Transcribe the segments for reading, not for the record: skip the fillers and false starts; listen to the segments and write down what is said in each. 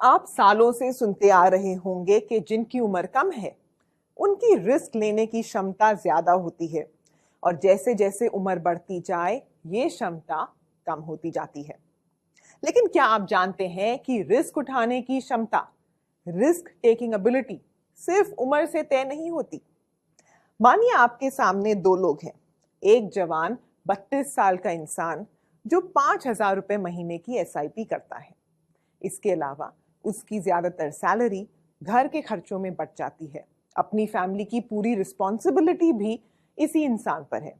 आप सालों से सुनते आ रहे होंगे कि जिनकी उम्र कम है उनकी रिस्क लेने की क्षमता ज्यादा होती है और जैसे जैसे उम्र बढ़ती जाए ये क्षमता कम होती जाती है। लेकिन क्या आप जानते हैं कि रिस्क उठाने की क्षमता, रिस्क टेकिंग एबिलिटी सिर्फ उम्र से तय नहीं होती। मानिए आपके सामने दो लोग हैं, एक जवान 32 साल का इंसान जो 5,000 रुपए महीने की एसआईपी करता है। इसके अलावा उसकी ज्यादातर सैलरी घर के खर्चों में बच जाती है। अपनी फैमिली की पूरी रिस्पॉन्सिबिलिटी भी इसी इंसान पर है।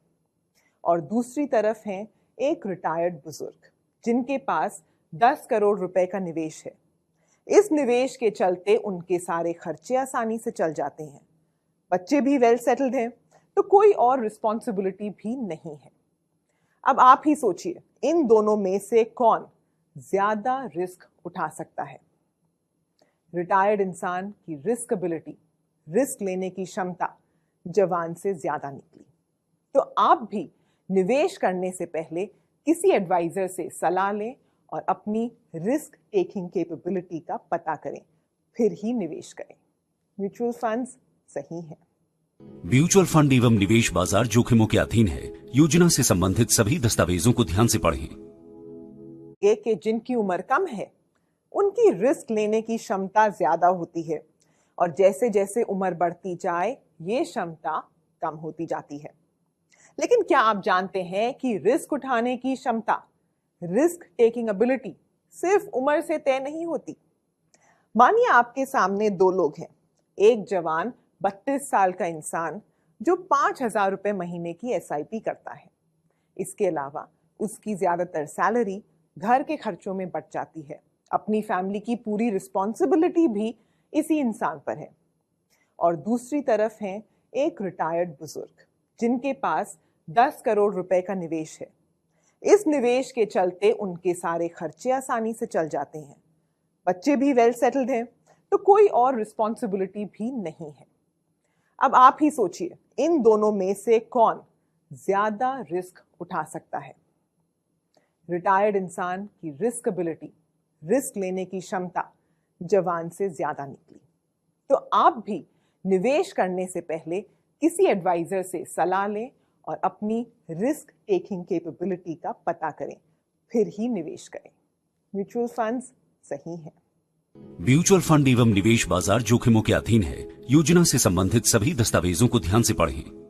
और दूसरी तरफ है एक रिटायर्ड बुजुर्ग जिनके पास 10 करोड़ रुपए का निवेश है। इस निवेश के चलते उनके सारे खर्चे आसानी से चल जाते हैं, बच्चे भी वेल सेटल्ड हैं, तो कोई और रिस्पॉन्सिबिलिटी भी नहीं है। अब आप ही सोचिए, इन दोनों में से कौन ज्यादा रिस्क उठा सकता है? रिटायर्ड इंसान की रिस्क एबिलिटी, रिस्क लेने की क्षमता जवान से ज्यादा निकली। तो आप भी निवेश करने से पहले किसी एडवाइजर से सलाह लें और अपनी रिस्क टेकिंग कैपेबिलिटी का पता करें, फिर ही निवेश करें। म्यूचुअल फंड्स सही है। म्यूचुअल फंड एवं निवेश बाजार जोखिमों के अधीन है। योजना से संबंधित सभी दस्तावेजों को ध्यान से पढ़ें। कि जिनकी उम्र कम है उनकी रिस्क लेने की क्षमता ज्यादा होती है और जैसे जैसे उम्र बढ़ती जाए ये क्षमता कम होती जाती है। लेकिन क्या आप जानते हैं कि रिस्क उठाने की क्षमता, रिस्क टेकिंग एबिलिटी सिर्फ उम्र से तय नहीं होती। मानिए आपके सामने दो लोग हैं, एक जवान 32 साल का इंसान जो 5,000 रुपए महीने की एसआईपी करता है। इसके अलावा उसकी ज्यादातर सैलरी घर के खर्चों में बच जाती है। अपनी फैमिली की पूरी रिस्पॉन्सिबिलिटी भी इसी इंसान पर है। और दूसरी तरफ है एक रिटायर्ड बुजुर्ग जिनके पास 10 करोड़ रुपए का निवेश है। इस निवेश के चलते उनके सारे खर्चे आसानी से चल जाते हैं, बच्चे भी वेल सेटल्ड हैं, तो कोई और रिस्पॉन्सिबिलिटी भी नहीं है। अब आप ही सोचिए, इन दोनों में से कौन ज्यादा रिस्क उठा सकता है? रिटायर्ड इंसान की रिस्क एबिलिटी, रिस्क लेने की क्षमता जवान से ज्यादा निकली। तो आप भी निवेश करने से पहले किसी एडवाइजर से सलाह लें और अपनी रिस्क टेकिंग कैपेबिलिटी का पता करें, फिर ही निवेश करें। म्यूचुअल फंड्स सही है। म्यूचुअल फंड एवं निवेश बाजार जोखिमों के अधीन है। योजना से संबंधित सभी दस्तावेजों को ध्यान से पढ़ें।